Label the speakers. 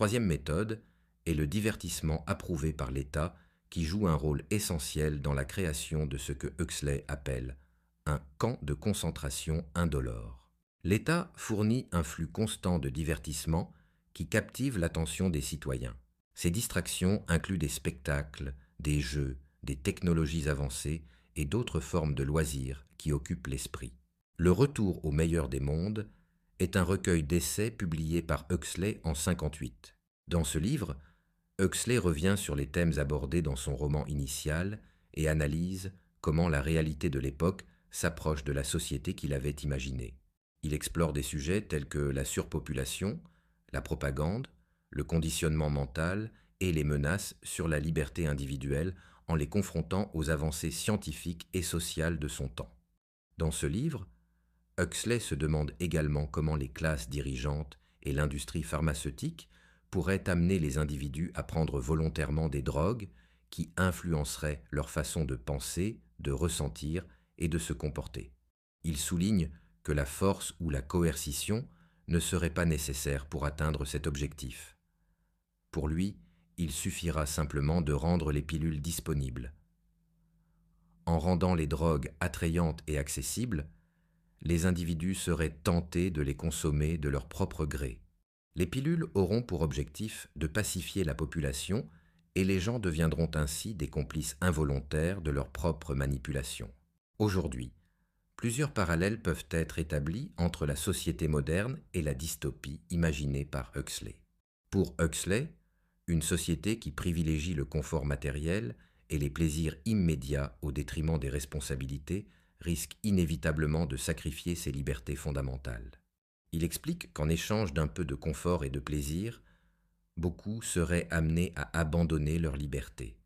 Speaker 1: troisième méthode est le divertissement approuvé par l'État qui joue un rôle essentiel dans la création de ce que Huxley appelle un camp de concentration indolore. L'État fournit un flux constant de divertissement qui captive l'attention des citoyens. Ces distractions incluent des spectacles, des jeux, des technologies avancées et d'autres formes de loisirs qui occupent l'esprit. Le Retour au meilleur des mondes est un recueil d'essais publié par Huxley en 1958. Dans ce livre, Huxley revient sur les thèmes abordés dans son roman initial et analyse comment la réalité de l'époque s'approche de la société qu'il avait imaginée. Il explore des sujets tels que la surpopulation, la propagande, le conditionnement mental et les menaces sur la liberté individuelle en les confrontant aux avancées scientifiques et sociales de son temps. Dans ce livre, Huxley se demande également comment les classes dirigeantes et l'industrie pharmaceutique pourraient amener les individus à prendre volontairement des drogues qui influenceraient leur façon de penser, de ressentir et de se comporter. Il souligne que la force ou la coercition ne serait pas nécessaire pour atteindre cet objectif. Pour lui, il suffira simplement de rendre les pilules disponibles. En rendant les drogues attrayantes et accessibles, les individus seraient tentés de les consommer de leur propre gré. Les pilules auront pour objectif de pacifier la population et les gens deviendront ainsi des complices involontaires de leur propre manipulation. Aujourd'hui, plusieurs parallèles peuvent être établis entre la société moderne et la dystopie imaginée par Huxley. Pour Huxley, une société qui privilégie le confort matériel et les plaisirs immédiats au détriment des responsabilités risque inévitablement de sacrifier ses libertés fondamentales. Il explique qu'en échange d'un peu de confort et de plaisir, beaucoup seraient amenés à abandonner leur liberté.